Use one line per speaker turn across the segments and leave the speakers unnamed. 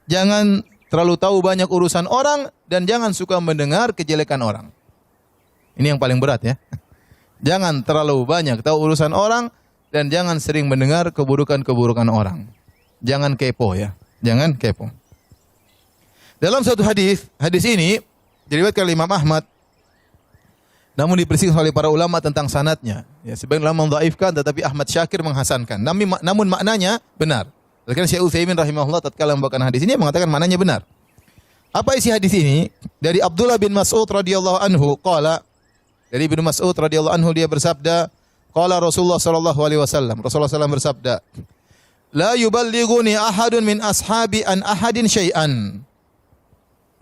jangan terlalu tahu banyak urusan orang, dan jangan suka mendengar kejelekan orang. Ini yang paling berat ya. Jangan terlalu banyak tahu urusan orang, dan jangan sering mendengar keburukan-keburukan orang. Jangan kepo ya. Jangan kepo. Dalam suatu hadis ini diriwayatkan oleh Imam Ahmad, namun diperselisihkan oleh para ulama tentang sanadnya. Ya, sebagian ulama mendhaifkan, tetapi Ahmad Syakir menghasankan. Namun maknanya benar. Oleh karena Syekh Utsaimin rahimahullah tatkala membawakan hadis ini mengatakan maknanya benar. Apa isi hadis ini? Dari Abdullah bin Mas'ud radhiyallahu anhu qala, dari Ibnu Mas'ud radhiyallahu anhu dia bersabda, qala Rasulullah sallallahu alaihi wasallam, Rasulullah sallallahu bersabda, la yuballighuni ahadun min ashabi an ahadin syai'an.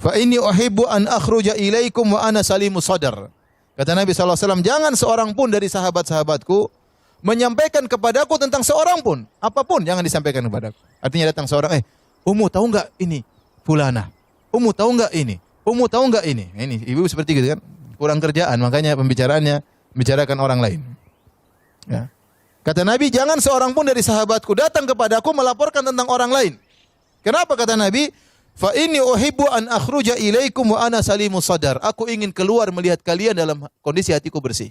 Fa inni uhibbu an akhruja ilaikum wa ana salimus sadar. Kata Nabi SAW, jangan seorang pun dari sahabat-sahabatku menyampaikan kepadaku tentang seorang pun. Apapun jangan disampaikan kepadaku. Artinya datang seorang, Ummu tahu enggak ini? Fulana. Ummu tahu enggak ini? Ummu tahu enggak ini? Ini ibu seperti gitu kan. Kurang kerjaan, makanya pembicaraannya membicarakan orang lain. Ya. Kata Nabi, jangan seorang pun dari sahabatku datang kepadaku melaporkan tentang orang lain. Kenapa kata Nabi? Fa inni uhibbu an akhruja ilaikum wa ana salimus sadar. Aku ingin keluar melihat kalian dalam kondisi hatiku bersih.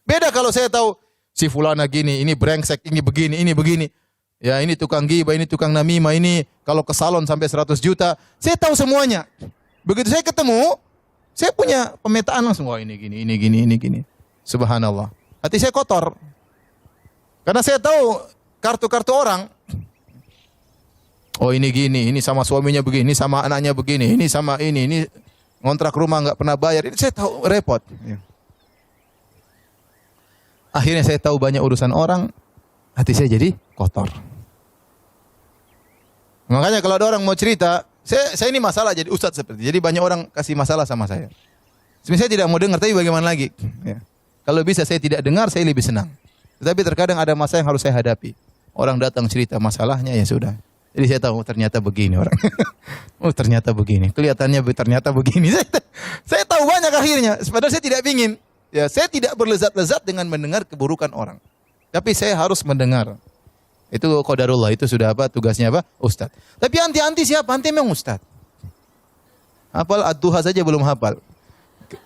Beda kalau saya tahu si fulana gini, ini brengsek, ini begini. Ya, ini tukang ghibah, ini tukang namimah, ini kalau ke salon sampai 100 juta. Saya tahu semuanya. Begitu saya ketemu, saya punya pemetaan langsung, wah ini gini. Subhanallah. Hati saya kotor. Karena saya tahu kartu-kartu orang. Oh ini gini, ini sama suaminya begini, ini sama anaknya begini, ini sama ini ngontrak rumah nggak pernah bayar. Ini saya tahu repot. Akhirnya saya tahu banyak urusan orang, hati saya jadi kotor. Makanya kalau ada orang mau cerita, saya ini masalah jadi ustadz seperti. Jadi banyak orang kasih masalah sama saya. Sebenarnya saya tidak mau dengar, tapi bagaimana lagi? Ya. Kalau bisa saya tidak dengar, saya lebih senang. Tetapi terkadang ada masalah yang harus saya hadapi. Orang datang cerita masalahnya, ya sudah. Jadi saya tahu ternyata begini orang. Ternyata begini. Kelihatannya ternyata begini. Saya tahu banyak akhirnya. Padahal saya tidak ingin. Ya, saya tidak berlezat-lezat dengan mendengar keburukan orang. Tapi saya harus mendengar. Itu qadarullah. Itu sudah apa? Tugasnya apa? Ustaz. Tapi anti siapa? Anti memang ustaz. Hafal ad-duha saja belum hafal.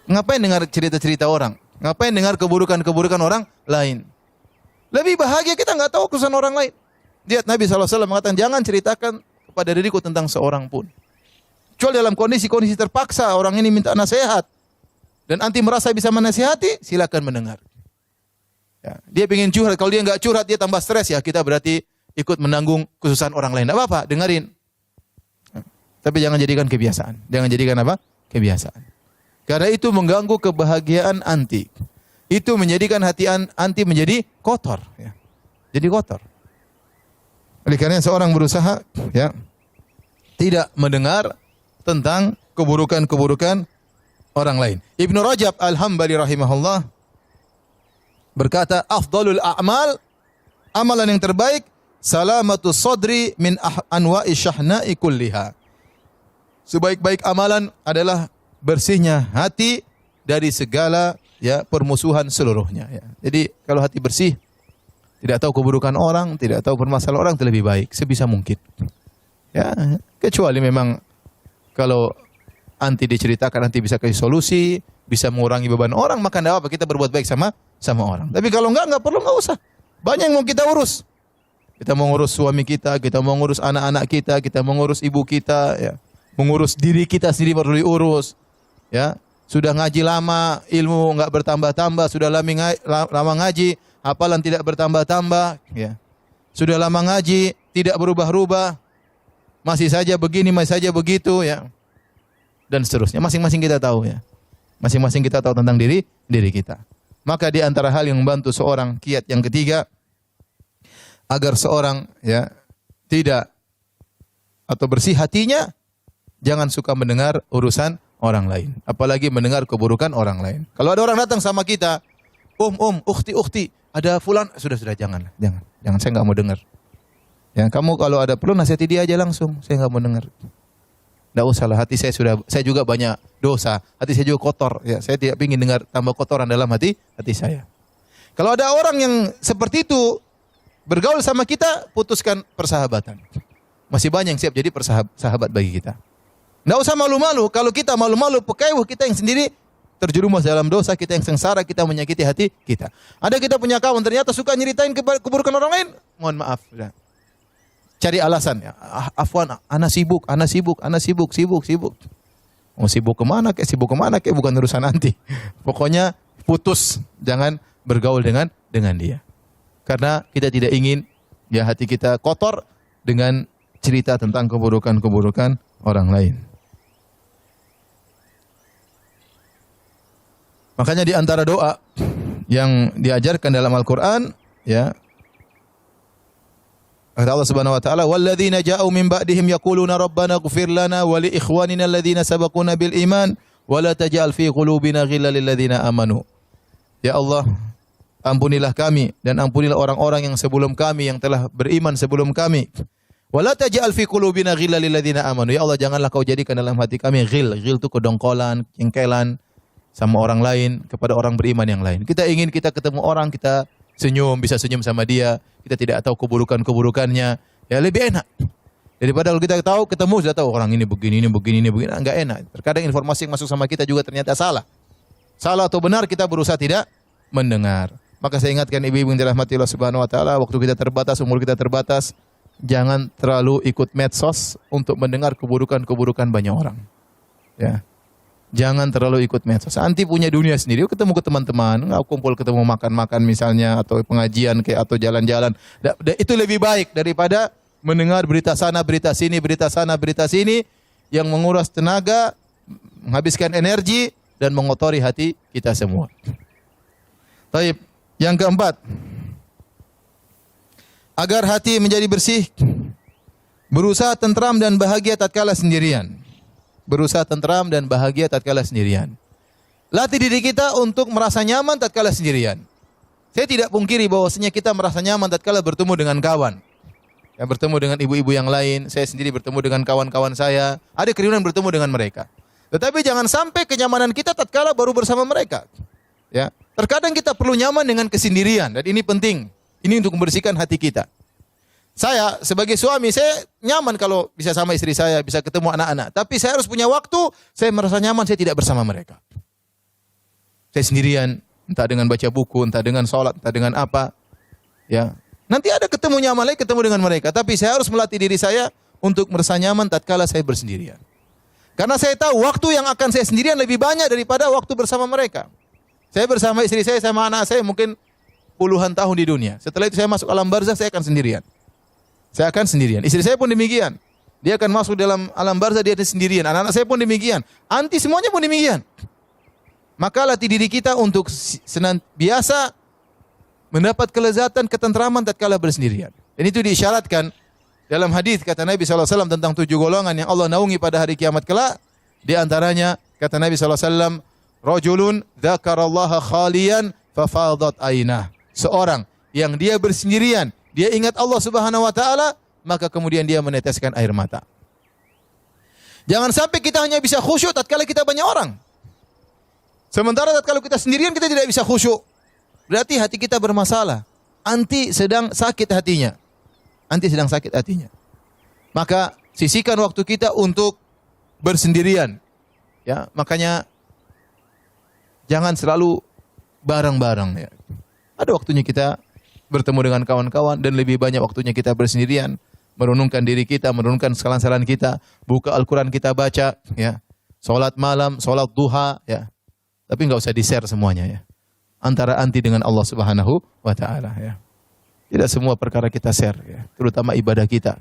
Ngapain dengar cerita-cerita orang? Ngapain dengar keburukan-keburukan orang lain? Lebih bahagia kita nggak tahu kesan orang lain. Lihat Nabi SAW mengatakan, jangan ceritakan kepada diriku tentang seorang pun. Kecuali dalam kondisi terpaksa, orang ini minta nasihat. Dan anti merasa bisa menasihati, silakan mendengar. Ya, dia ingin curhat, kalau dia nggak curhat, dia tambah stres ya. Kita berarti ikut menanggung kesusahan orang lain. Tidak apa-apa, dengerin. Tapi jangan jadikan kebiasaan. Jangan jadikan apa? Kebiasaan. Karena itu mengganggu kebahagiaan anti. Itu menjadikan hati anti menjadi kotor. Ya. Jadi kotor. Oleh karena seorang berusaha ya tidak mendengar tentang keburukan-keburukan orang lain. Ibnu Rajab Al-Hambali rahimahullah berkata, afdalul a'mal, amalan yang terbaik, salamatus sadri min anwa'i syahna'i kulliha. Sebaik-baik amalan adalah bersihnya hati dari segala ya permusuhan seluruhnya ya. Jadi kalau hati bersih, tidak tahu keburukan orang, tidak tahu permasalahan orang, itu lebih baik sebisa mungkin. Ya, kecuali memang kalau anti diceritakan, nanti bisa kasih solusi, bisa mengurangi beban orang, maka tidak apa, kita berbuat baik sama orang. Tapi kalau enggak perlu, enggak usah. Banyak yang mau kita urus. Kita mau ngurus suami kita mau ngurus anak-anak kita mau ngurus ibu kita, ya. Mengurus diri kita sendiri perlu diurus. Ya, sudah ngaji lama, ilmu enggak bertambah-tambah, sudah lama ngaji, hafalan tidak bertambah-tambah, ya. Sudah lama ngaji, tidak berubah-ubah, masih saja begini, masih saja begitu, ya. Dan seterusnya. Masing-masing kita tahu, ya. Masing-masing kita tahu tentang diri kita. Maka di antara hal yang membantu seorang kiat yang ketiga, agar seorang ya tidak atau bersih hatinya, jangan suka mendengar urusan orang lain, apalagi mendengar keburukan orang lain. Kalau ada orang datang sama kita, ukhti, ada fulan, sudah jangan, saya nggak mau dengar. Ya, kamu kalau ada perlu nasihati dia aja langsung, saya nggak mau dengar. Nggak usah lah, hati saya juga banyak dosa, hati saya juga kotor. Ya, saya tidak ingin dengar tambah kotoran dalam hati saya. Kalau ada orang yang seperti itu bergaul sama kita, putuskan persahabatan. Masih banyak yang siap jadi sahabat bagi kita. Nggak usah malu-malu. Kalau kita malu-malu, pekewuh kita yang sendiri terjerumus dalam dosa, kita yang sengsara, kita menyakiti hati kita. Ada kita punya kawan ternyata suka nyeritain keburukan orang lain. Mohon maaf. Udah. Cari alasan. Ya. Afwan, ana sibuk. Mau sibuk kemana kek bukan urusan nanti. Pokoknya putus, jangan bergaul dengan dia. Karena kita tidak ingin ya hati kita kotor dengan cerita tentang keburukan orang lain. Makanya di antara doa yang diajarkan dalam Al-Qur'an ya, kata Allah Subhanahu wa taala, "Walladzina ja'u min ba'dihim yaquluna rabbana ighfir lana wa li ikhwanina alladzina sabaquna bil iman wa la taj'al fi qulubina ghillan lil ladzina amanu." Ya Allah, ampunilah kami dan ampunilah orang-orang yang sebelum kami yang telah beriman sebelum kami. Wa la taj'al fi qulubina ghillan lil ladzina amanu. Ya Allah, janganlah kau jadikan dalam hati kami ghil itu kedongkolan, jengkelan sama orang lain kepada orang beriman yang lain. Kita ingin kita ketemu orang kita senyum, bisa senyum sama dia. Kita tidak tahu keburukannya. Ya lebih enak. Daripada kalau kita tahu, ketemu sudah tahu orang ini begini. Enggak enak. Terkadang informasi yang masuk sama kita juga ternyata salah. Salah atau benar kita berusaha tidak mendengar. Maka saya ingatkan ibu-ibu yang dirahmati Allah Subhanahu wa taala, waktu kita terbatas, umur kita terbatas, jangan terlalu ikut medsos untuk mendengar keburukan banyak orang. Ya. Jangan terlalu ikut medsos. Anti punya dunia sendiri. Ketemu ke teman-teman, kumpul ketemu makan-makan misalnya atau pengajian kayak atau jalan-jalan. Itu lebih baik daripada mendengar berita sana, berita sini, berita sana, berita sini yang menguras tenaga, menghabiskan energi dan mengotori hati kita semua. Baik, yang keempat, agar hati menjadi bersih, berusaha tentram dan bahagia tatkala sendirian. Berusaha tentram dan bahagia tatkala sendirian. Latih diri kita untuk merasa nyaman tatkala sendirian. Saya tidak pungkiri bahwasanya kita merasa nyaman tatkala bertemu dengan kawan. Ya, bertemu dengan ibu-ibu yang lain, saya sendiri bertemu dengan kawan-kawan saya, ada kerinduan bertemu dengan mereka. Tetapi jangan sampai kenyamanan kita tatkala baru bersama mereka. Ya, terkadang kita perlu nyaman dengan kesendirian dan ini penting. Ini untuk membersihkan hati kita. Saya sebagai suami, saya nyaman kalau bisa sama istri saya, bisa ketemu anak-anak. Tapi saya harus punya waktu, saya merasa nyaman saya tidak bersama mereka. Saya sendirian, entah dengan baca buku, entah dengan sholat, entah dengan apa. Ya, nanti ada ketemu nyaman lagi, ketemu dengan mereka. Tapi saya harus melatih diri saya untuk merasa nyaman tatkala saya bersendirian. Karena saya tahu waktu yang akan saya sendirian lebih banyak daripada waktu bersama mereka. Saya bersama istri saya, sama anak saya mungkin puluhan tahun di dunia. Setelah itu saya masuk alam barzakh, saya akan sendirian. Saya akan sendirian. Istri saya pun demikian. Dia akan masuk dalam alam barzakh, dia sendirian. Anak-anak saya pun demikian. Anti semuanya pun demikian. Maka latih diri kita untuk senantiasa mendapat kelezatan, ketentraman tatkala bersendirian. Dan itu diisyaratkan dalam hadis kata Nabi SAW tentang 7 golongan yang Allah naungi pada hari kiamat kelak. Di antaranya kata Nabi SAW, rajulun dzakarallaha khalian fafadat ainah. Seorang yang dia bersendirian, dia ingat Allah Subhanahu wa taala, maka kemudian dia meneteskan air mata. Jangan sampai kita hanya bisa khusyuk tatkala kita banyak orang. Sementara tatkala kita sendirian kita tidak bisa khusyuk. Berarti hati kita bermasalah. Anti sedang sakit hatinya. Maka sisihkan waktu kita untuk bersendirian. Ya, makanya jangan selalu bareng-bareng ya. Ada waktunya kita bertemu dengan kawan-kawan dan lebih banyak waktunya kita bersendirian, merenungkan diri kita, merenungkan kesalahan-kesalahan kita, buka Al-Qur'an kita baca ya. Salat malam, salat duha ya. Tapi enggak usah di-share semuanya ya. Antara anti dengan Allah Subhanahu wa taala ya. Tidak semua perkara kita share ya, terutama ibadah kita.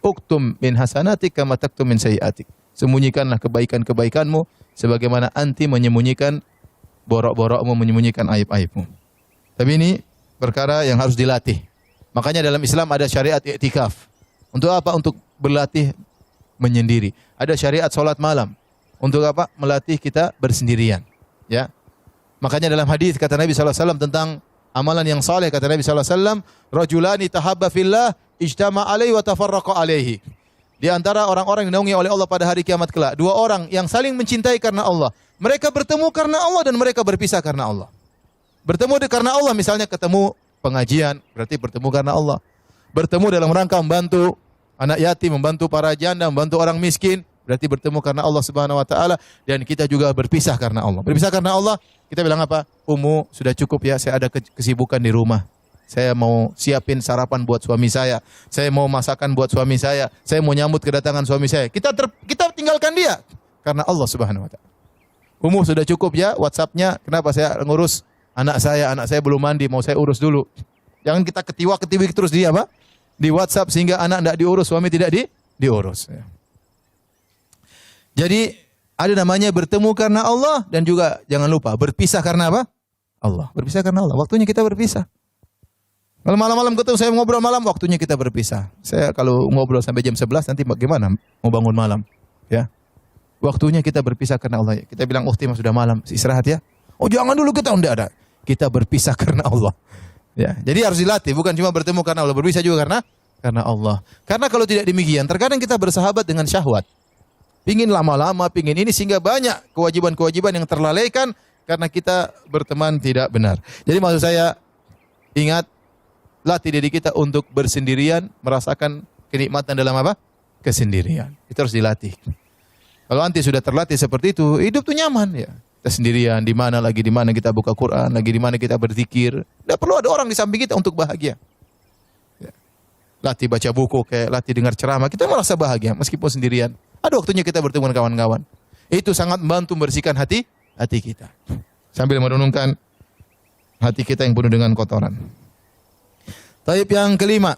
Uktum min hasanatik kama taktum min sayyiatik. Sembunyikanlah kebaikan-kebaikanmu sebagaimana anti menyembunyikan borok-borokmu, menyembunyikan aib-aibmu. Tapi ini perkara yang harus dilatih. Makanya dalam Islam ada syariat i'tikaf. Untuk apa? Untuk berlatih menyendiri. Ada syariat salat malam. Untuk apa? Melatih kita bersendirian. Ya. Makanya dalam hadis kata Nabi SAW tentang amalan yang saleh, kata Nabi SAW, rajulani tahabba fillah ijtama alaihi wa tafarraqa alaihi. Di antara orang-orang yang dinaungi oleh Allah pada hari kiamat kelak, 2 orang yang saling mencintai karena Allah. Mereka bertemu karena Allah dan mereka berpisah karena Allah. Bertemu karena Allah, misalnya ketemu pengajian, berarti bertemu karena Allah. Bertemu dalam rangka membantu anak yatim, membantu para janda, membantu orang miskin, berarti bertemu karena Allah Subhanahu wa taala, dan kita juga berpisah karena Allah. Berpisah karena Allah, kita bilang apa? Ummu, sudah cukup ya, saya ada kesibukan di rumah. Saya mau siapin sarapan buat suami saya mau masakan buat suami saya mau nyambut kedatangan suami saya. Kita tinggalkan dia karena Allah Subhanahu wa taala. Ummu, sudah cukup ya WhatsApp-nya, kenapa saya ngurus anak saya belum mandi, mau saya urus dulu. Jangan kita ketiwi terus dia apa? Di WhatsApp sehingga anak tidak diurus, suami tidak diurus. Jadi ada namanya bertemu karena Allah, dan juga jangan lupa berpisah karena apa? Allah. Berpisah karena Allah. Waktunya kita berpisah. Kalau malam-malam ketemu, saya ngobrol malam, waktunya kita berpisah. Saya kalau ngobrol sampai jam 11 nanti bagaimana mau bangun malam? Ya. Waktunya kita berpisah karena Allah. Kita bilang, "Ukhti, sudah malam, istirahat ya." "Oh, jangan dulu, kita enggak ada." Kita berpisah karena Allah. Ya, jadi harus dilatih, bukan cuma bertemu karena Allah, berpisah juga karena Allah. Karena kalau tidak demikian, terkadang kita bersahabat dengan syahwat. Pingin lama-lama, pingin ini, sehingga banyak kewajiban-kewajiban yang terlalaikan karena kita berteman tidak benar. Jadi maksud saya, ingat, latih diri kita untuk bersendirian, merasakan kenikmatan dalam apa? Kesendirian. Itu harus dilatih. Kalau anti sudah terlatih seperti itu, hidup tuh nyaman ya. Kita sendirian, di mana kita buka Quran, lagi di mana kita berzikir. Tidak perlu ada orang di samping kita untuk bahagia. Ya. Latih baca buku, kayak latih dengar ceramah, kita merasa bahagia meskipun sendirian. Ada waktunya kita bertemu dengan kawan-kawan. Itu sangat membantu membersihkan hati kita. Sambil merenungkan hati kita yang penuh dengan kotoran. Taib yang kelima,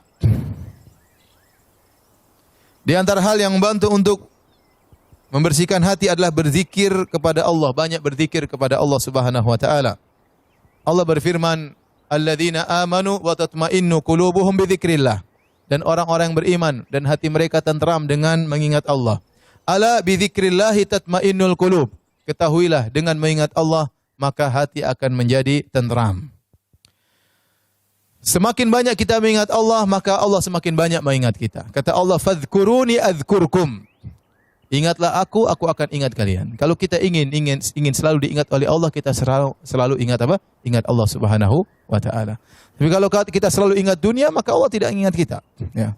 di antara hal yang membantu untuk membersihkan hati adalah berzikir kepada Allah, banyak berzikir kepada Allah Subhanahu wa taala. Allah berfirman, "Alladzina amanu wa tatma'innu qulubuhum bidzikrillah." Dan orang-orang yang beriman dan hati mereka tenteram dengan mengingat Allah. Ala bidzikrillahi tatma'innul qulub. Ketahuilah, dengan mengingat Allah maka hati akan menjadi tenteram. Semakin banyak kita mengingat Allah, maka Allah semakin banyak mengingat kita. Kata Allah, "Fadhkuruni adzkurkum." Ingatlah aku akan ingat kalian. Kalau kita ingin selalu diingat oleh Allah, kita selalu ingat apa? Ingat Allah Subhanahu wa taala. Tapi kalau kita selalu ingat dunia, maka Allah tidak ingat kita. Ya.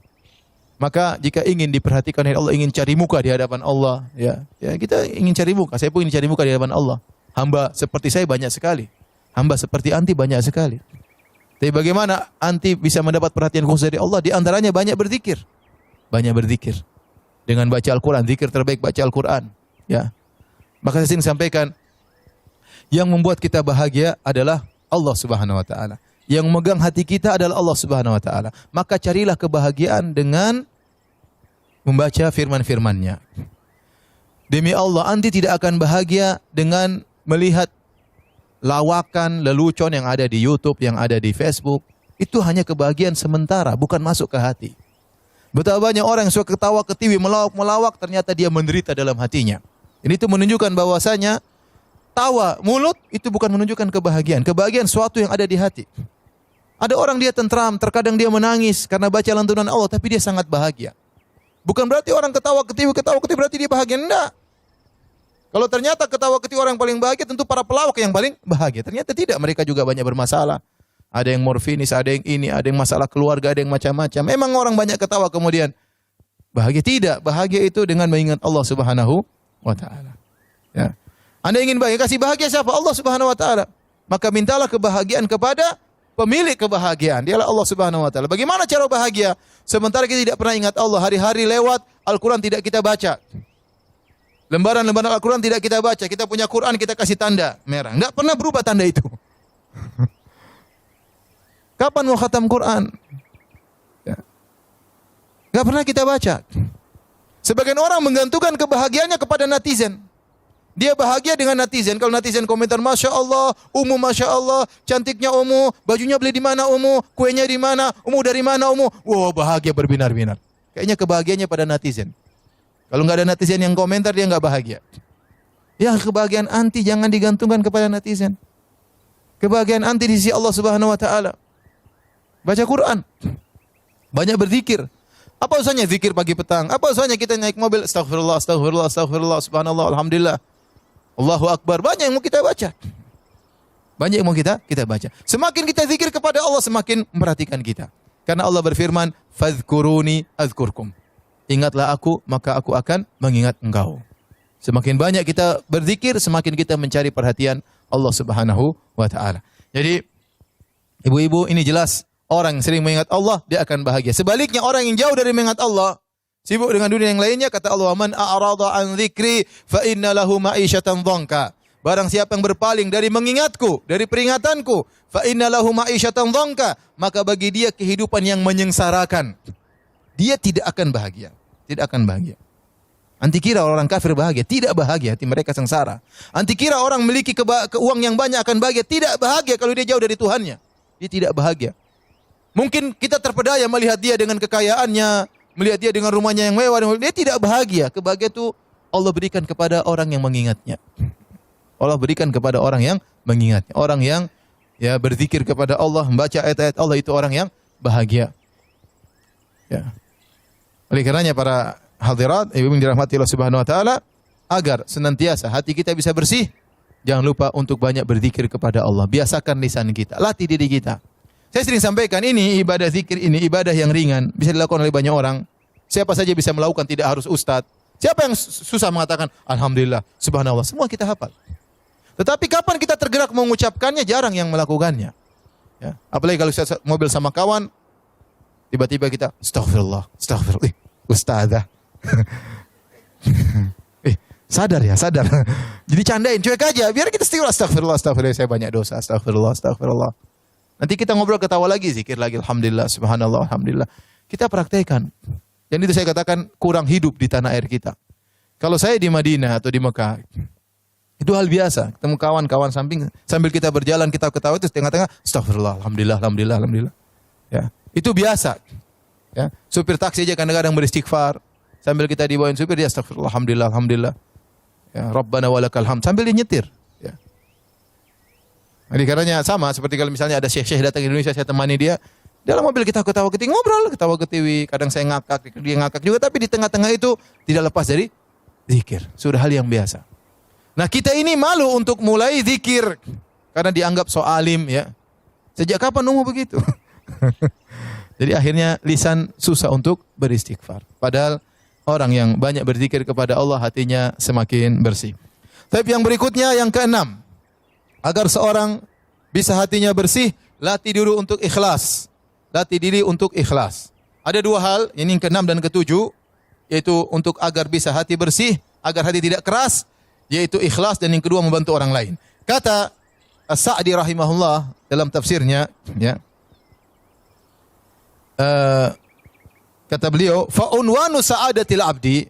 Maka jika ingin diperhatikan oleh Allah, ingin cari muka di hadapan Allah, ya kita ingin cari muka. Saya pun ingin cari muka di hadapan Allah. Hamba seperti saya banyak sekali. Hamba seperti anti banyak sekali. Tapi bagaimana anti bisa mendapat perhatian khusus dari Allah? Di antaranya banyak berzikir. Banyak berzikir. Dengan baca Al-Quran. Zikir terbaik baca Al-Quran. Ya. Maka saya sering sampaikan, yang membuat kita bahagia adalah Allah Subhanahu wa taala. Yang memegang hati kita adalah Allah Subhanahu wa taala. Maka carilah kebahagiaan dengan membaca firman-firman-Nya. Demi Allah, anti tidak akan bahagia dengan melihat lawakan, lelucon yang ada di YouTube, yang ada di Facebook. Itu hanya kebahagiaan sementara, bukan masuk ke hati. Betapa banyak orang yang suka ketawa ketiwi, melawak, ternyata dia menderita dalam hatinya. Ini itu menunjukkan bahwasanya tawa mulut itu bukan menunjukkan kebahagiaan. Kebahagiaan suatu yang ada di hati. Ada orang dia tentram, terkadang dia menangis karena baca lantunan Allah, tapi dia sangat bahagia. Bukan berarti orang ketawa ketiwi berarti dia bahagia. Enggak. Kalau ternyata ketawa ketiwi orang yang paling bahagia, tentu para pelawak yang paling bahagia. Ternyata tidak, mereka juga banyak bermasalah. Ada yang morfinis, ada yang ini, ada yang masalah keluarga, ada yang macam-macam. Memang orang banyak ketawa kemudian bahagia. Tidak, bahagia itu dengan mengingat Allah Subhanahu wa taala. Ya. Anda ingin bahagia, kasih bahagia siapa? Allah Subhanahu wa taala. Maka mintalah kebahagiaan kepada pemilik kebahagiaan, dialah Allah Subhanahu wa taala. Bagaimana cara bahagia? Sementara kita tidak pernah ingat Allah, hari-hari lewat, Al-Quran tidak kita baca. Lembaran-lembaran Al-Quran tidak kita baca. Kita punya Quran, kita kasih tanda merah. Enggak pernah berubah tanda itu. Kapan mau khatam Quran? Ya. Enggak pernah kita baca. Sebagian orang menggantungkan kebahagiaannya kepada netizen. Dia bahagia dengan netizen. Kalau netizen komentar, Masya Allah, Umu Masya Allah, cantiknya Umu, bajunya beli di mana Umu, kuenya di mana, Umu dari mana Umu. Wow, bahagia berbinar-binar. Kayaknya kebahagiaannya pada netizen. Kalau nggak ada netizen yang komentar, dia nggak bahagia. Ya, kebahagiaan anti jangan digantungkan kepada netizen. Kebahagiaan anti di sisi Allah Subhanahu wa taala. Baca Quran. Banyak berzikir. Apa usahanya zikir pagi petang? Apa usahanya kita naik mobil, astagfirullah, astagfirullah, astagfirullah, subhanallah, alhamdulillah, Allahu akbar. Banyak yang mau kita baca. Banyak yang mau kita baca. Semakin kita zikir kepada Allah, semakin memperhatikan kita. Karena Allah berfirman, fadhkuruni azkurkum. ingatlah aku, maka aku akan mengingat engkau. Semakin banyak kita berzikir, semakin kita mencari perhatian Allah Subhanahu wa taala. Jadi ibu-ibu, ini jelas orang yang sering mengingat Allah dia akan bahagia. Sebaliknya orang yang jauh dari mengingat Allah, sibuk dengan dunia yang lainnya, kata Allah, "Man a'rada an dzikri fa inna lahu ma'isyatan dhanka." Barang siapa yang berpaling dari mengingatku, dari peringatanku, fa inna lahu ma'isyatan dhanka, maka bagi dia kehidupan yang menyengsarakan. Dia tidak akan bahagia, tidak akan bahagia. Anti kira orang kafir bahagia, tidak bahagia, hati mereka sengsara. Anti kira orang memiliki uang yang banyak akan bahagia, tidak bahagia kalau dia jauh dari Tuhannya. Dia tidak bahagia. Mungkin kita terpedaya melihat dia dengan kekayaannya, melihat dia dengan rumahnya yang mewah, dia tidak bahagia. Kebahagiaan itu Allah berikan kepada orang yang mengingatnya. Allah berikan kepada orang yang mengingatnya. Orang yang ya berzikir kepada Allah, membaca ayat-ayat Allah, itu orang yang bahagia. Ya. Oleh karenanya para hadirat, ibu yang dirahmati Allah Subhanahu wa taala, agar senantiasa hati kita bisa bersih, jangan lupa untuk banyak berzikir kepada Allah. Biasakan lisan kita, latih diri kita. Saya sering sampaikan, ini ibadah zikir, ini ibadah yang ringan, bisa dilakukan oleh banyak orang. Siapa saja bisa melakukan, tidak harus ustadz. Siapa yang susah mengatakan alhamdulillah, subhanallah, semua kita hafal. Tetapi kapan kita tergerak mengucapkannya, jarang yang melakukannya. Ya. Apalagi kalau saya mobil sama kawan, tiba-tiba kita astaghfirullah, astaghfirullah, ustazah. Sadar ya, sadar. Jadi candain, cuek aja, biar kita istighfar, astaghfirullah, astaghfirullah, saya banyak dosa, astaghfirullah, astaghfirullah. Nanti kita ngobrol, ketawa lagi, zikir lagi, alhamdulillah, subhanallah, alhamdulillah. Kita praktekkan. Dan itu saya katakan kurang hidup di tanah air kita. Kalau saya di Madinah atau di Mekah, itu hal biasa. Ketemu kawan-kawan samping, sambil kita berjalan, kita ketawa, itu tengah-tengah, astaghfirullah, alhamdulillah, alhamdulillah, alhamdulillah. Ya, itu biasa. Ya, supir taksi aja kadang-kadang beristighfar. Sambil kita dibawain supir, dia astaghfirullah, alhamdulillah, alhamdulillah. Ya, Rabbana walakal hamd, sambil dia nyetir. Ya. Jadi karenanya sama, seperti kalau misalnya ada syekh-syekh datang ke Indonesia, saya temani dia. Dalam mobil kita ketawa-ketiwi, ngobrol, ketawa-ketiwi. Kadang saya ngakak, dia ngakak juga. Tapi di tengah-tengah itu tidak lepas dari zikir. Sudah hal yang biasa. Nah, kita ini malu untuk mulai zikir. Karena dianggap so alim, ya. Sejak kapan nunggu begitu? Jadi akhirnya lisan susah untuk beristighfar. Padahal orang yang banyak berzikir kepada Allah, hatinya semakin bersih. Tapi yang berikutnya, yang keenam. Agar seorang bisa hatinya bersih, latih dulu untuk ikhlas. Latih diri untuk ikhlas. Ada dua hal, ini yang keenam dan ketujuh, yaitu untuk agar bisa hati bersih, agar hati tidak keras, yaitu ikhlas, dan yang kedua membantu orang lain. Kata As-Sa'di rahimahullah dalam tafsirnya, ya, kata beliau, fa'unwanu sa'adatil abdi,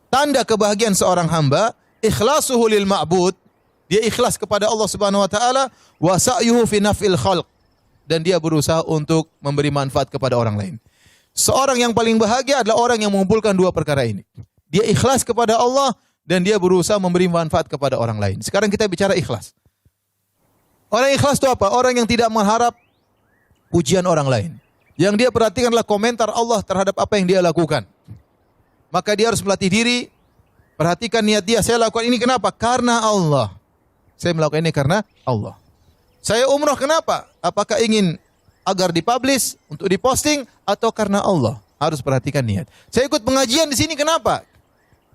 tanda kebahagiaan seorang hamba, ikhlasuhu lil ma'bud, dia ikhlas kepada Allah Subhanahu wa taala, wa sa'yuhu fi naf'il khalq, dan dia berusaha untuk memberi manfaat kepada orang lain. Seorang yang paling bahagia adalah orang yang mengumpulkan dua perkara ini. Dia ikhlas kepada Allah dan dia berusaha memberi manfaat kepada orang lain. Sekarang kita bicara ikhlas. Orang ikhlas itu apa? Orang yang tidak mengharap pujian orang lain. Yang dia perhatikan adalah komentar Allah terhadap apa yang dia lakukan. Maka dia harus melatih diri, perhatikan niat dia, saya lakukan ini kenapa? Karena Allah. Saya melakukan ini karena Allah. Saya umrah kenapa? Apakah ingin agar dipublish, untuk diposting, atau karena Allah? Harus perhatikan niat. Saya ikut pengajian di sini kenapa?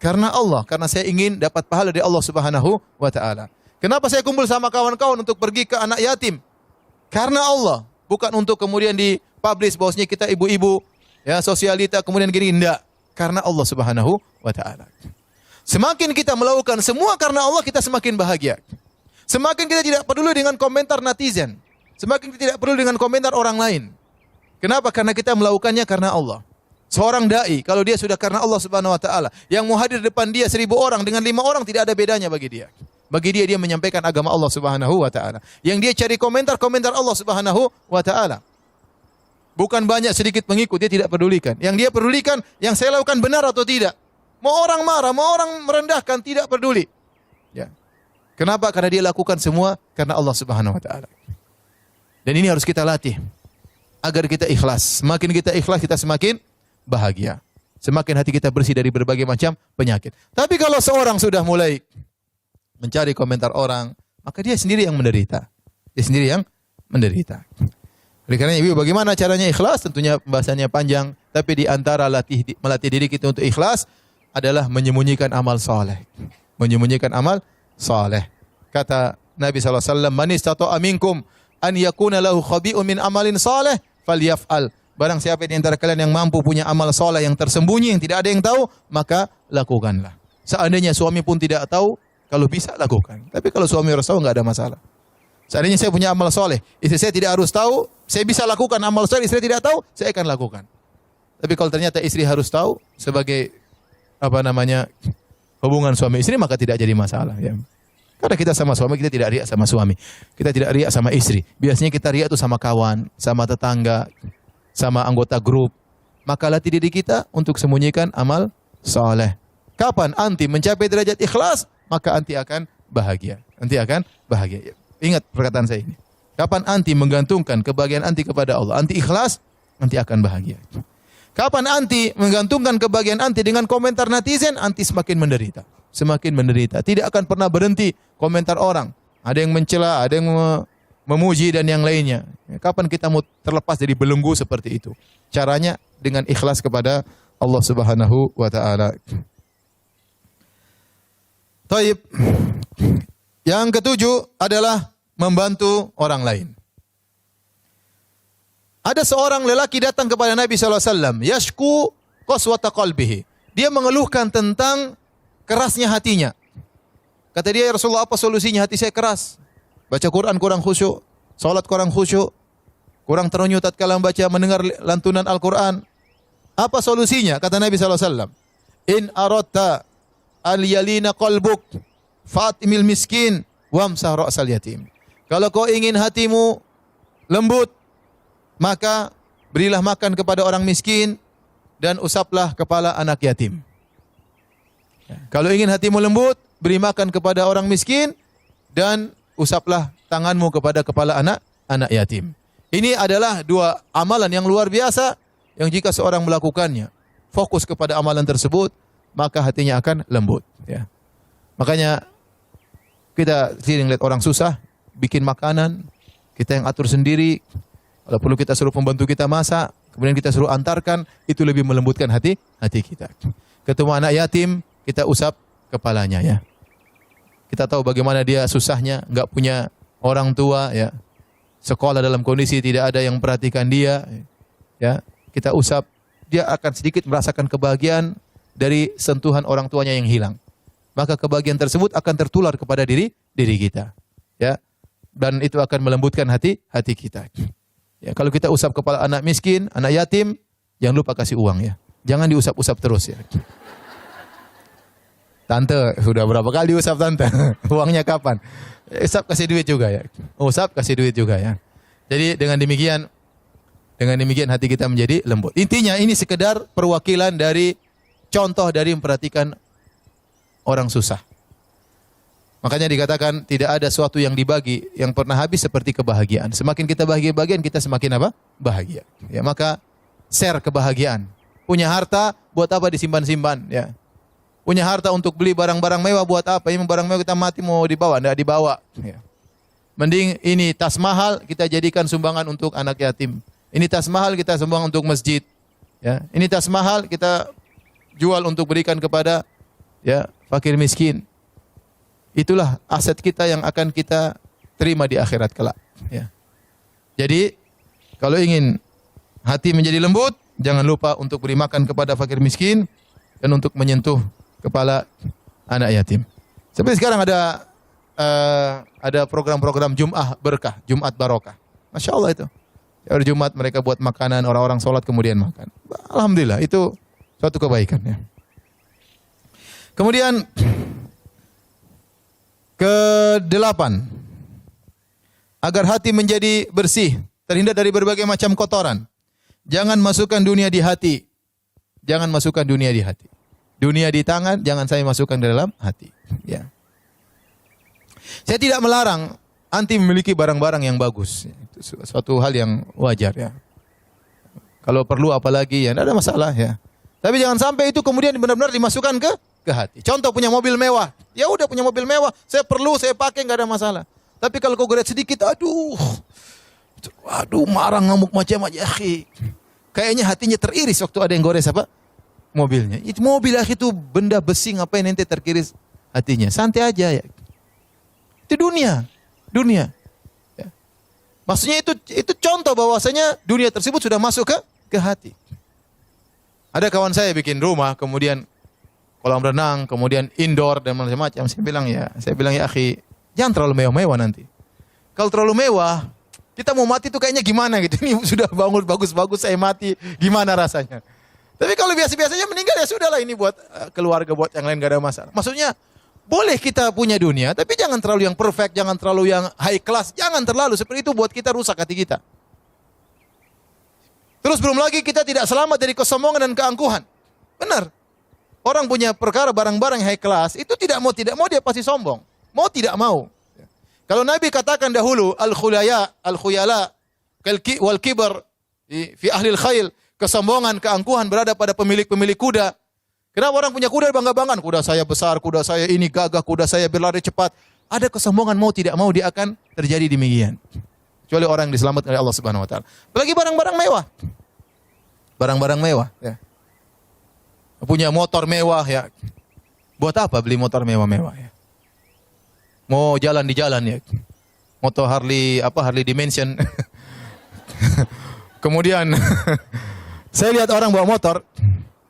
Karena Allah. Karena saya ingin dapat pahala dari Allah Subhanahu wa taala. Kenapa saya kumpul sama kawan-kawan untuk pergi ke anak yatim? Karena Allah. Bukan untuk kemudian dipublish bahwasanya kita ibu-ibu, ya, sosialita, kemudian gini, enggak. Karena Allah Subhanahu wa taala. Semakin kita melakukan semua karena Allah, kita semakin bahagia. Semakin kita tidak peduli dengan komentar netizen. Semakin kita tidak peduli dengan komentar orang lain. Kenapa? Karena kita melakukannya karena Allah. Seorang da'i, kalau dia sudah karena Allah Subhanahu wa taala, yang mau hadir depan dia 1000 orang dengan 5 orang tidak ada bedanya bagi dia. Bagi dia, dia menyampaikan agama Allah Subhanahu wa taala. Yang dia cari komentar Allah Subhanahu wa taala. Bukan banyak sedikit pengikut, dia tidak pedulikan. Yang dia pedulikan, yang saya lakukan benar atau tidak. Mau orang marah, mau orang merendahkan, tidak peduli. Ya. Kenapa? Karena dia lakukan semua karena Allah Subhanahu wa taala. Dan ini harus kita latih agar kita ikhlas. Semakin kita ikhlas, kita semakin bahagia. Semakin hati kita bersih dari berbagai macam penyakit. Tapi kalau seorang sudah mulai mencari komentar orang, maka dia sendiri yang menderita. Dia sendiri yang menderita. Oleh karena ibu, bagaimana caranya ikhlas? Tentunya pembahasannya panjang. Tapi di antara melatih diri kita untuk ikhlas adalah menyembunyikan amal saleh. Menyembunyikan amal saleh. Kata Nabi SAW, "Man istata'a minkum an yakuna lahu khabi'un min amalin saleh falyaf'al." Barang siapa di antara kalian yang mampu punya amal saleh yang tersembunyi, yang tidak ada yang tahu, maka lakukanlah. Seandainya suami pun tidak tahu, kalau bisa lakukan. Tapi kalau suami harus tahu, enggak ada masalah. Seandainya saya punya amal soleh, istri saya tidak harus tahu, saya bisa lakukan amal soleh, istri tidak tahu, saya akan lakukan. Tapi kalau ternyata istri harus tahu sebagai hubungan suami istri, maka tidak jadi masalah. Ya. Karena kita sama suami, kita tidak riak sama suami, kita tidak riak sama istri. Biasanya kita riak itu sama kawan, sama tetangga, sama anggota grup. Maka latih diri kita untuk sembunyikan amal soleh. Kapan anti mencapai derajat ikhlas, maka anti akan bahagia. Anti akan bahagia. Ingat perkataan saya ini. Kapan anti menggantungkan kebahagiaan anti kepada Allah, anti ikhlas, anti akan bahagia. Kapan anti menggantungkan kebahagiaan anti dengan komentar netizen, anti semakin menderita. Semakin menderita. Tidak akan pernah berhenti komentar orang. Ada yang mencela, ada yang memuji dan yang lainnya. Kapan kita mau terlepas dari belenggu seperti itu? Caranya dengan ikhlas kepada Allah Subhanahu wa taala. Taib. Yang ketujuh adalah membantu orang lain. Ada seorang lelaki datang kepada Nabi SAW. Yashku qaswata qalbihi. Dia mengeluhkan tentang kerasnya hatinya. Kata dia, ya Rasulullah, apa solusinya? Hati saya keras. Baca Quran kurang khusyuk. Salat kurang khusyuk. Kurang terenyuh tatkala mendengar lantunan Al-Quran. Apa solusinya? Kata Nabi SAW. In aradta al-yalina qalbuk fatimil miskin wamsah ra'sal yatim. Kalau kau ingin hatimu lembut, maka berilah makan kepada orang miskin dan usaplah kepala anak yatim. Kalau ingin hatimu lembut, beri makan kepada orang miskin dan usaplah tanganmu kepada kepala anak yatim. Ini adalah dua amalan yang luar biasa yang jika seorang melakukannya, fokus kepada amalan tersebut, maka hatinya akan lembut. Ya. Makanya kita sering lihat orang susah, bikin makanan, kita yang atur sendiri. Kalau perlu kita suruh pembantu kita masak, kemudian kita suruh antarkan, itu lebih melembutkan hati kita. Ketemu anak yatim, kita usap kepalanya ya. Kita tahu bagaimana dia susahnya, enggak punya orang tua ya. Sekolah dalam kondisi tidak ada yang perhatikan dia ya. Kita usap, dia akan sedikit merasakan kebahagiaan dari sentuhan orang tuanya yang hilang. Maka kebahagiaan tersebut akan tertular kepada diri kita. Ya. Dan itu akan melembutkan hati kita. Ya, kalau kita usap kepala anak miskin, anak yatim, jangan lupa kasih uang ya. Jangan diusap-usap terus ya. Tante, sudah berapa kali diusap tante? Uangnya kapan? Usap kasih duit juga ya. Usap kasih duit juga ya. Jadi dengan demikian hati kita menjadi lembut. Intinya ini sekedar perwakilan dari contoh dari memperhatikan orang susah. Makanya dikatakan tidak ada sesuatu yang dibagi yang pernah habis seperti kebahagiaan. Semakin kita bahagia-bahagian, kita semakin apa? Bahagia. Ya, maka share kebahagiaan. Punya harta buat apa disimpan-simpan ya. Punya harta untuk beli barang-barang mewah buat apa? Ini barang mewah kita mati mau dibawa, enggak dibawa ya. Mending ini tas mahal kita jadikan sumbangan untuk anak yatim. Ini tas mahal kita sumbang untuk masjid. Ya, ini tas mahal kita jual untuk berikan kepada ya fakir miskin. Itulah aset kita yang akan kita terima di akhirat kelak. Ya. Jadi kalau ingin hati menjadi lembut, jangan lupa untuk beri makan kepada fakir miskin dan untuk menyentuh kepala anak yatim. Seperti sekarang ada program-program Jum'ah Berkah, Jumat Barokah. Masya Allah itu. Hari Jumat mereka buat makanan, orang-orang sholat kemudian makan. Alhamdulillah itu suatu kebaikan ya. Kemudian ke-8, agar hati menjadi bersih, terhindar dari berbagai macam kotoran. Jangan masukkan dunia di hati. Jangan masukkan dunia di hati. Dunia di tangan, jangan saya masukkan ke dalam hati. Ya. Saya tidak melarang anti memiliki barang-barang yang bagus. Itu suatu hal yang wajar ya. Kalau perlu apalagi ya, tidak ada masalah ya. Tapi jangan sampai itu kemudian benar-benar dimasukkan ke hati. Contoh punya mobil mewah. Ya udah punya mobil mewah, saya perlu, saya pakai enggak ada masalah. Tapi kalau kau goret sedikit, aduh marah ngamuk macam aja, akhi. kayaknya hatinya teriris waktu ada yang gores apa? Mobilnya. Itu mobil itu benda besi, ngapain ente terkiris hatinya? Santai aja ya. Itu dunia. Ya. Maksudnya itu contoh bahwasanya dunia tersebut sudah masuk ke hati. Ada kawan saya bikin rumah, kemudian kolam renang, kemudian indoor dan macam-macam. Saya bilang ya akhi, jangan terlalu mewah-mewah nanti. Kalau terlalu mewah, kita mau mati tuh kayaknya gimana gitu. Ini sudah bangun bagus-bagus, saya mati, gimana rasanya? Tapi kalau biasa-biasanya meninggal ya sudahlah, ini buat keluarga, buat yang lain gak ada masalah. Maksudnya boleh kita punya dunia, tapi jangan terlalu yang perfect, jangan terlalu yang high class, jangan terlalu seperti itu buat kita rusak hati kita. Terus belum lagi kita tidak selamat dari kesombongan dan keangkuhan. Benar. Orang punya perkara barang-barang high class, itu tidak mau dia pasti sombong. Mau tidak mau. Kalau Nabi katakan dahulu al-khuyala wal kibar fi ahli al-khail, kesombongan, keangkuhan berada pada pemilik-pemilik kuda. Kenapa orang punya kuda bangga-banggaan? Kuda saya besar, kuda saya ini gagah, kuda saya berlari cepat. Ada kesombongan, mau tidak mau dia akan terjadi demikian. Kecuali orang yang diselamatkan oleh Allah Subhanahu wa taala. Apalagi barang-barang mewah. Barang-barang mewah, ya. Punya motor mewah, ya. Buat apa beli motor mewah-mewah, ya? Mau jalan di jalan, ya. Motor Harley Dimension. Kemudian saya lihat orang bawa motor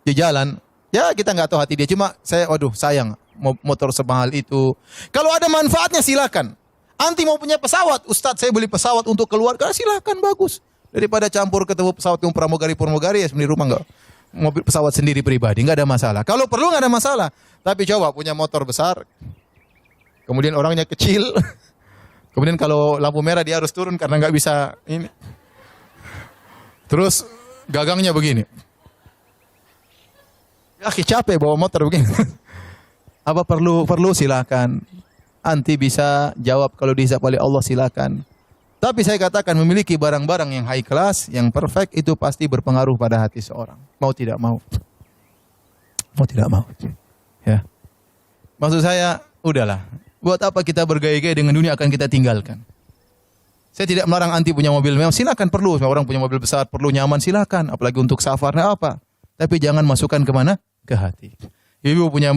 di jalan, ya kita nggak tahu hati dia, cuma sayang motor semahal itu. Kalau ada manfaatnya silakan. Anti mau punya pesawat, Ustadz saya beli pesawat untuk keluarga, silakan, bagus. Daripada campur ketemu pesawat yang pramugari ya sendiri rumah nggak, mobil pesawat sendiri pribadi nggak ada masalah. Kalau perlu nggak ada masalah. Tapi coba punya motor besar, kemudian orangnya kecil, kemudian kalau lampu merah dia harus turun karena nggak bisa ini. Terus gagangnya begini. Ya capek bawa motor begini. Apa perlu silakan. Anti bisa jawab kalau dihisab oleh Allah silakan. Tapi saya katakan memiliki barang-barang yang high class, yang perfect itu pasti berpengaruh pada hati seorang. Mau tidak mau. Mau tidak mau. Ya. Maksud saya, udahlah. Buat apa kita bergaya-gaya dengan dunia akan kita tinggalkan. Saya tidak melarang anti punya mobil mewah, silakan, perlu. Orang punya mobil besar, perlu nyaman, silakan. Apalagi untuk safarnya apa. Tapi jangan masukkan kemana? Ke hati. Ibu punya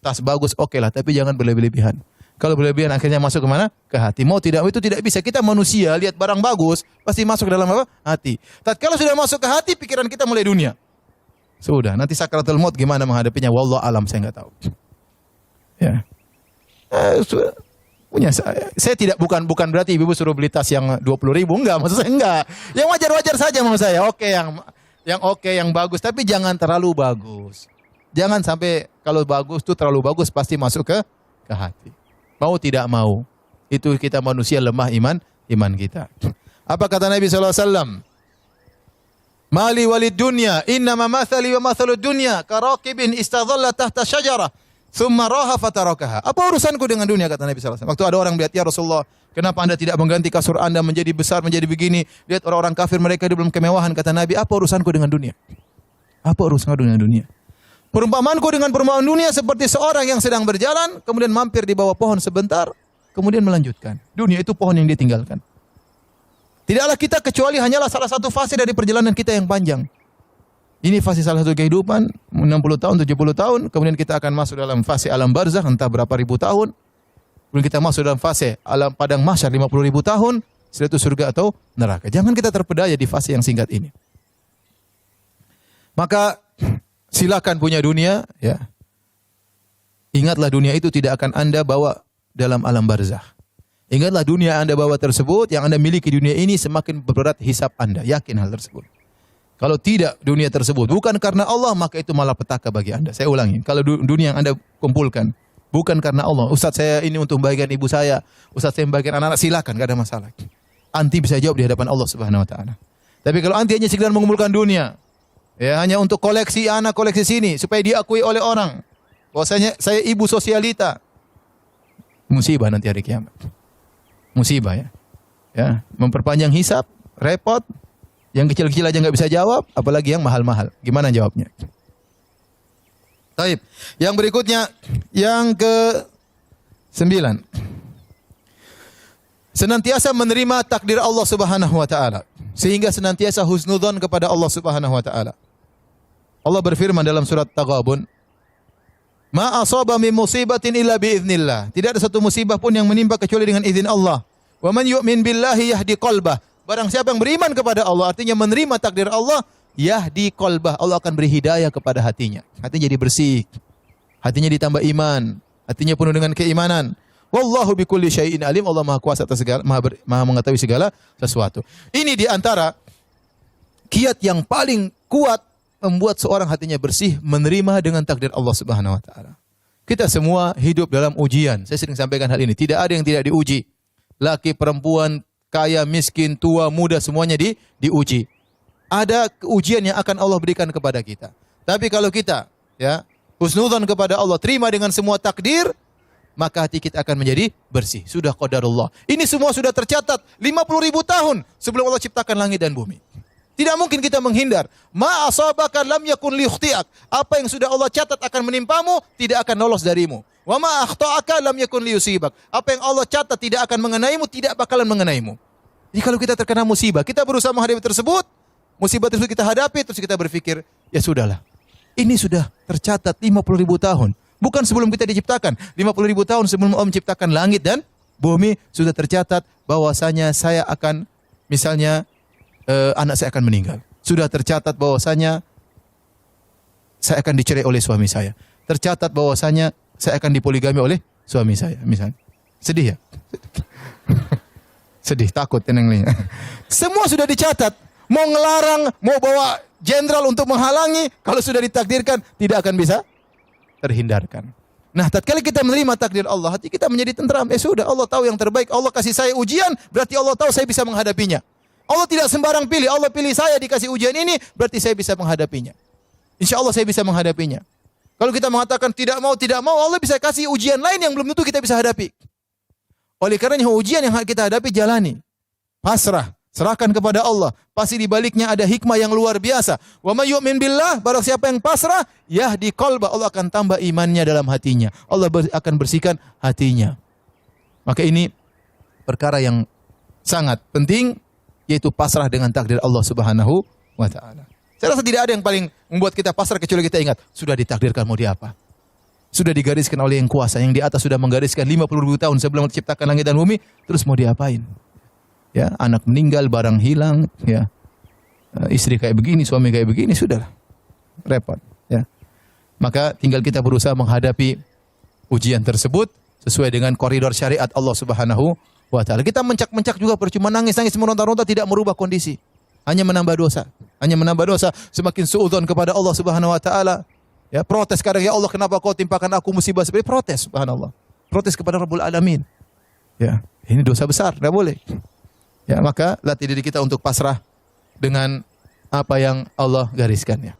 tas bagus, oke lah. Tapi jangan berlebihan. Kalau berlebihan akhirnya masuk kemana? Ke hati. Mau tidak, itu tidak bisa. Kita manusia, lihat barang bagus, pasti masuk ke dalam apa? Hati. Tatkala sudah masuk ke hati, pikiran kita mulai dunia. Sudah, nanti sakaratul maut gimana menghadapinya? Wallahu alam, saya nggak tahu. Ya. Punya saya tidak bukan berarti ibu suruh beli tas yang 20.000, enggak, maksud saya enggak. Yang wajar-wajar saja maksud saya. Oke, yang bagus, tapi jangan terlalu bagus. Jangan sampai kalau bagus tuh terlalu bagus pasti masuk ke hati. Mau tidak mau, itu kita manusia lemah iman kita. Apa kata Nabi SAW? Mali walid dunya, innama mathali wa mathalud dunya karaqibin istadhalla tahta syajarah thumma raha fatarakaha. Apa urusanku dengan dunia, kata Nabi SAW. Waktu ada orang melihat, ya Rasulullah, kenapa anda tidak mengganti kasur anda menjadi besar, menjadi begini? Lihat orang-orang kafir, mereka di dalam kemewahan. Kata Nabi, apa urusanku dengan dunia? Apa urusanku dengan dunia? Perumpamaanku dengan perumpamaan dunia seperti seorang yang sedang berjalan, kemudian mampir di bawah pohon sebentar, kemudian melanjutkan. Dunia itu pohon yang ditinggalkan. Tidaklah kita kecuali hanyalah salah satu fase dari perjalanan kita yang panjang. Ini fase salah satu kehidupan, 60 tahun, 70 tahun, kemudian kita akan masuk dalam fase alam barzakh, entah berapa ribu tahun. Kemudian kita masuk dalam fase alam padang mahsyar 50.000 tahun, setelah itu surga atau neraka. Jangan kita terpedaya di fase yang singkat ini. Maka silakan punya dunia, ya. Ingatlah dunia itu tidak akan Anda bawa dalam alam barzakh. Ingatlah dunia Anda bawa tersebut, yang Anda miliki dunia ini semakin berat hisab Anda. Yakin hal tersebut. Kalau tidak dunia tersebut bukan karena Allah, maka itu malah petaka bagi Anda. Saya ulangi, kalau dunia yang Anda kumpulkan bukan karena Allah. Ustaz saya ini untuk membahagiakan ibu saya, Ustaz saya membahagiakan anak-anak, silakan, enggak ada masalah. Anti bisa jawab di hadapan Allah Subhanahu wa taala. Tapi kalau anti hanya sekedar mengumpulkan dunia, ya hanya untuk koleksi anak, koleksi sini supaya diakui oleh orang bahwasanya saya ibu sosialita, musibah nanti hari kiamat. Musibah, ya. Ya, memperpanjang hisab, repot. Yang kecil-kecil aja nggak bisa jawab, apalagi yang mahal-mahal. Gimana jawabnya? Baik. Yang berikutnya, yang ke-9. senantiasa menerima takdir Allah Subhanahu wa taala, sehingga senantiasa husnudzon kepada Allah Subhanahu wa taala. Allah berfirman dalam surat Taghabun, "Ma asaba min musibatin illa bi idznillah." Tidak ada satu musibah pun yang menimpa kecuali dengan izin Allah. "Wa man yu'min billahi yahdi qalbah." Barang siapa yang beriman kepada Allah, artinya menerima takdir Allah, yahdi qalbah, Allah akan beri hidayah kepada hatinya. Hatinya jadi bersih. Hatinya ditambah iman, hatinya penuh dengan keimanan. Wallahu bikulli syai'in alim. Allah Maha kuasa atas segala, maha mengetahui segala sesuatu. Ini di antara kiat yang paling kuat membuat seorang hatinya bersih, menerima dengan takdir Allah Subhanahu wa taala. Kita semua hidup dalam ujian. Saya sering sampaikan hal ini. Tidak ada yang tidak diuji. Laki, perempuan, kaya, miskin, tua, muda, semuanya diuji. Ada ujian yang akan Allah berikan kepada kita. Tapi kalau kita husnudzon kepada Allah, terima dengan semua takdir, maka hati kita akan menjadi bersih. Sudah qadarullah. Ini semua sudah tercatat 50.000 tahun sebelum Allah ciptakan langit dan bumi. Tidak mungkin kita menghindar. Ma asabaka lam yakun liyukhti'ak. Apa yang sudah Allah catat akan menimpamu, tidak akan lolos darimu. Wa ma akhta'aka lam yakun liyusibak. Apa yang Allah catat tidak akan mengenaimu, tidak bakalan mengenaimu. Jadi kalau kita terkena musibah, kita berusaha menghadapi tersebut, musibah tersebut kita hadapi, terus kita berpikir, ya sudahlah. Ini sudah tercatat 50.000 tahun. Bukan sebelum kita diciptakan. 50.000 tahun sebelum Allah menciptakan langit dan bumi, sudah tercatat bahwasanya saya akan, misalnya, anak saya akan meninggal. Sudah tercatat bahwasanya saya akan dicerai oleh suami saya. Tercatat bahwasanya saya akan dipoligami oleh suami saya, misalnya. Sedih ya? Sedih, takut tenengnya. Semua sudah dicatat. Mau ngelarang, mau bawa jenderal untuk menghalangi, kalau sudah ditakdirkan tidak akan bisa terhindarkan. Nah, tatkala kita menerima takdir Allah, hati kita menjadi tentram. Sudah, Allah tahu yang terbaik. Allah kasih saya ujian, berarti Allah tahu saya bisa menghadapinya. Allah tidak sembarang pilih. Allah pilih saya dikasih ujian ini, berarti saya bisa menghadapinya. Insya Allah saya bisa menghadapinya. Kalau kita mengatakan tidak mau, Allah bisa kasih ujian lain yang belum tentu kita bisa hadapi. Oleh karenanya ujian yang kita hadapi jalani. Pasrah. Serahkan kepada Allah. Pasti di baliknya ada hikmah yang luar biasa. Wa may yu'min billah, barang siapa yang pasrah, yahdi qalbah, Allah akan tambah imannya dalam hatinya. Allah akan bersihkan hatinya. Maka ini perkara yang sangat penting, yaitu pasrah dengan takdir Allah Subhanahu wa taala. Saya rasa tidak ada yang paling membuat kita pasrah kecuali kita ingat, sudah ditakdirkan mau diapa. Sudah digariskan oleh yang kuasa, yang di atas sudah menggariskan 50.000 tahun sebelum menciptakan langit dan bumi, terus mau diapain? Ya, anak meninggal, barang hilang, ya. Istri kayak begini, suami kayak begini, sudah repot, ya. Maka tinggal kita berusaha menghadapi ujian tersebut sesuai dengan koridor syariat Allah Subhanahu wa taala. Kita mencak-mencak juga percuma, nangis-nangis meronta-ronta tidak merubah kondisi. Hanya menambah dosa. Hanya menambah dosa, semakin suudzon kepada Allah Subhanahu wa taala. Ya, protes kadang, ya Allah kenapa kau timpakan aku musibah seperti protes, subhanallah. Protes kepada Rabbul Alamin. Ya, ini dosa besar, tidak boleh. Ya, maka latih diri kita untuk pasrah dengan apa yang Allah gariskan, ya.